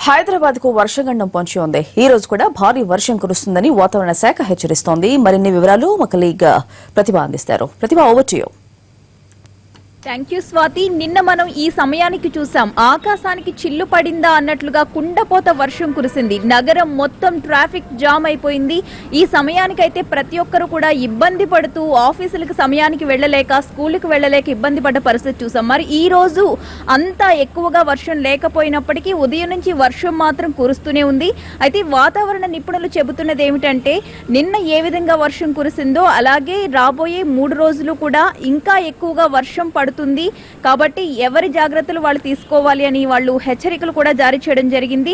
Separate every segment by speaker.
Speaker 1: హైదరాబాద్ కు వర్షగండం పొంచి ఉంది. ఈ రోజు కూడా భారీ వర్షం కురుస్తుందని వాతావరణ శాఖ హెచ్చరిస్తోంది. మరిన్ని వివరాలు మా కలీగ్ ప్రతిభ అందిస్తారు. Pratibha, over to you.
Speaker 2: Thank you Swathi. నిన్న మనం ఈ సమయానికి చూసాం, ఆకాశానికి చిల్లు పడిందా అన్నట్లుగా కుండపోత వర్షం కురిసింది. నగరం మొత్తం ట్రాఫిక్ జామ్ అయిపోయింది. ఈ సమయానికైతే ప్రతి ఒక్కరు కూడా ఇబ్బంది పడుతూ ఆఫీసులకు సమయానికి వెళ్లలేక, స్కూలుకు వెళ్లలేక ఇబ్బంది పడ్డ పరిస్థితి చూసాం. మరి ఈ రోజు అంతా ఎక్కువగా వర్షం లేకపోయినప్పటికీ ఉదయం నుంచి వర్షం మాత్రం కురుస్తూనే ఉంది. అయితే వాతావరణ నిపుణులు చెబుతున్నది ఏమిటంటే, నిన్న ఏ విధంగా వర్షం కురిసిందో అలాగే రాబోయే 3 రోజులు కూడా ఇంకా ఎక్కువగా వర్షం పడుతుంది. కాబట్టి ఎవరి జాగ్రత్తలు వాళ్ళు తీసుకోవాలి అని వాళ్ళు హెచ్చరికలు కూడా జారీ చేయడం జరిగింది.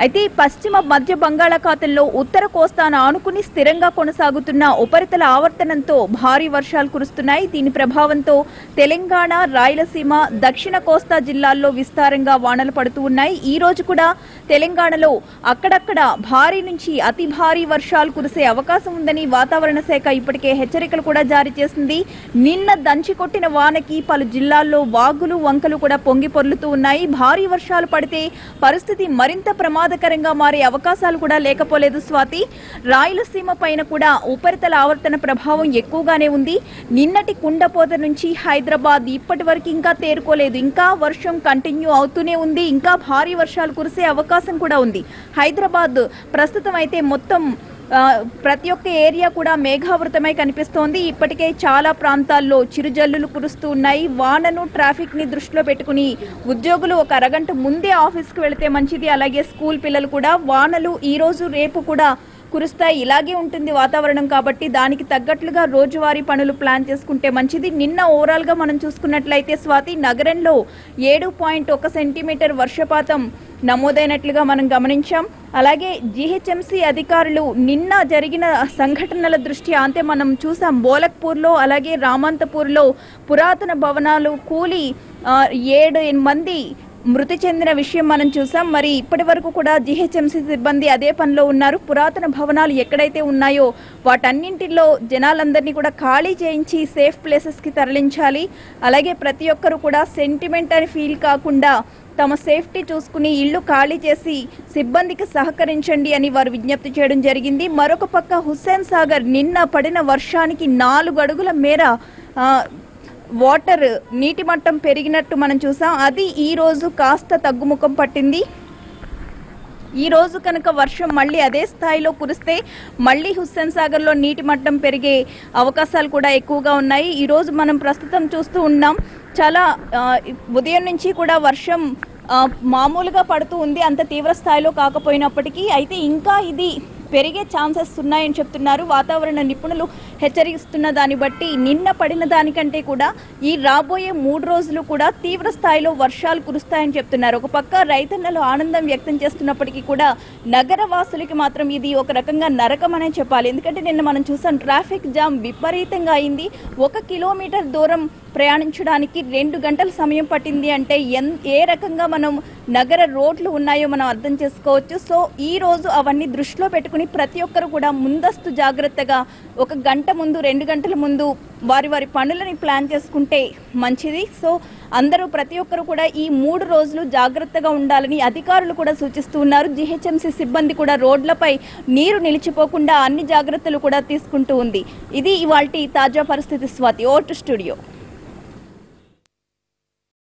Speaker 2: అయితే పశ్చిమ మధ్య బంగాళాఖాతంలో ఉత్తర కోస్తాను ఆనుకుని స్థిరంగా కొనసాగుతున్న ఉపరితల ఆవర్తనంతో భారీ వర్షాలు కురుస్తున్నాయి. దీని ప్రభావంతో తెలంగాణ, రాయలసీమ, దక్షిణ కోస్తా జిల్లాల్లో విస్తారంగా వానలు పడుతూ ఉన్నాయి. ఈ రోజు కూడా తెలంగాణలో అక్కడక్కడ భారీ నుంచి అతి భారీ వర్షాలు కురిసే అవకాశం ఉందని వాతావరణ శాఖ ఇప్పటికే హెచ్చరికలు కూడా జారీ చేసింది. నిన్న దంచి కొట్టిన వానకి పలు జిల్లాల్లో వాగులు, వంకలు కూడా పొంగి పొర్లుతూ ఉన్నాయి. భారీ వర్షాలు పడితే పరిస్థితి మరింత ప్రమాదకరంగా మారే అవకాశాలు కూడా లేకపోలేదు స్వాతి. రాయలసీమ పైన కూడా ఉపరితల ఆవర్తన ప్రభావం ఎక్కువగానే ఉంది. నిన్నటి కుండపోత నుంచి హైదరాబాద్ ఇప్పటి వరకు ఇంకా తేరుకోలేదు. ఇంకా వర్షం కంటిన్యూ అవుతూనే ఉంది. ఇంకా భారీ వర్షాలు కురిసే అవకాశం కూడా ఉంది. హైదరాబాద్ ప్రస్తుతం అయితే మొత్తం ప్రతి ఒక్క ఏరియా కూడా మేఘావృతమై కనిపిస్తోంది. ఇప్పటికే చాలా ప్రాంతాల్లో చిరుజల్లులు కురుస్తూ ఉన్నాయి. వానను, ట్రాఫిక్ ని దృష్టిలో పెట్టుకుని ఉద్యోగులు ఒక అరగంట ముందే ఆఫీస్కి వెళితే మంచిది. అలాగే స్కూల్ పిల్లలు కూడా వానలు ఈ రోజు రేపు కూడా కురుస్తాయి. ఇలాగే ఉంటుంది వాతావరణం కాబట్టి దానికి తగ్గట్లుగా రోజువారీ పనులు ప్లాన్ చేసుకుంటే మంచిది. నిన్న ఓవరాల్ గా మనం చూసుకున్నట్లయితే స్వాతి, నగరంలో 7.1 సెంటీమీటర్ వర్షపాతం నమోదైనట్లుగా మనం గమనించాం. అలాగే జీహెచ్ఎంసీ అధికారులు నిన్న జరిగిన సంఘటనల దృష్ట్యా అంటే మనం చూసాం, బోలక్పూర్లో అలాగే రామంతపూర్లో పురాతన భవనాలు కూలి 7 మంది మృతి చెందిన విషయం మనం చూసాం. మరి ఇప్పటి వరకు కూడా జీహెచ్ఎంసీ సిబ్బంది అదే పనిలో ఉన్నారు. పురాతన భవనాలు ఎక్కడైతే ఉన్నాయో వాటన్నింటిలో జనాలందరినీ కూడా ఖాళీ చేయించి సేఫ్ ప్లేసెస్కి తరలించాలి. అలాగే ప్రతి ఒక్కరు కూడా సెంటిమెంట్ అని ఫీల్ కాకుండా తమ సేఫ్టీ చూసుకుని ఇళ్లు ఖాళీ చేసి సిబ్బందికి సహకరించండి అని వారు విజ్ఞప్తి చేయడం జరిగింది. మరొక పక్క హుస్సేన్ సాగర్ నిన్న పడిన వర్షానికి 4 అడుగుల మేర వాటర్ నీటి మట్టం పెరిగినట్టు మనం చూసాం. అది ఈ రోజు కాస్త తగ్గుముఖం పట్టింది. ఈ రోజు కనుక వర్షం మళ్ళీ అదే స్థాయిలో కురిస్తే మళ్ళీ హుస్సేన్ సాగర్లో నీటి మట్టం పెరిగే అవకాశాలు కూడా ఎక్కువగా ఉన్నాయి. ఈ రోజు మనం ప్రస్తుతం చూస్తూ ఉన్నాం, చాలా ఉదయం నుంచి కూడా వర్షం మామూలుగా పడుతూ ఉంది, అంత తీవ్ర స్థాయిలో కాకపోయినప్పటికీ. అయితే ఇంకా ఇది పెరిగే ఛాన్సెస్ ఉన్నాయని చెప్తున్నారు వాతావరణ నిపుణులు. హెచ్చరిస్తున్న దాన్ని బట్టి నిన్న పడిన దానికంటే కూడా ఈ రాబోయే 3 రోజులు కూడా తీవ్ర స్థాయిలో వర్షాలు కురుస్తాయని చెప్తున్నారు. ఒక పక్క రైతన్నలు ఆనందం వ్యక్తం చేస్తున్నప్పటికీ కూడా నగర వాసులకి మాత్రం ఇది ఒక రకంగా నరకం అనే చెప్పాలి. ఎందుకంటే నిన్న మనం చూసాం, ట్రాఫిక్ జామ్ విపరీతంగా అయింది. 1 కిలోమీటర్ దూరం ప్రయాణించడానికి 2 గంటల సమయం పట్టింది. అంటే ఏ రకంగా మనం నగర రోడ్లు ఉన్నాయో మనం అర్థం చేసుకోవచ్చు. సో ఈ రోజు అవన్నీ దృష్టిలో పెట్టుకుని ప్రతి ఒక్కరు కూడా ముందస్తు జాగ్రత్తగా 1 గంట ముందు, 2 గంటల ముందు వారి పనులని ప్లాన్ చేసుకుంటే మంచిది. సో అందరూ ప్రతి ఒక్కరు కూడా ఈ 3 రోజులు జాగ్రత్తగా ఉండాలని అధికారులు కూడా సూచిస్తూ ఉన్నారు. జీహెచ్ఎంసీ సిబ్బంది కూడా రోడ్లపై నీరు నిలిచిపోకుండా అన్ని జాగ్రత్తలు కూడా తీసుకుంటూ ఉంది. ఇది ఇవాల్టి తాజా పరిస్థితి స్వాతి. Over to studio.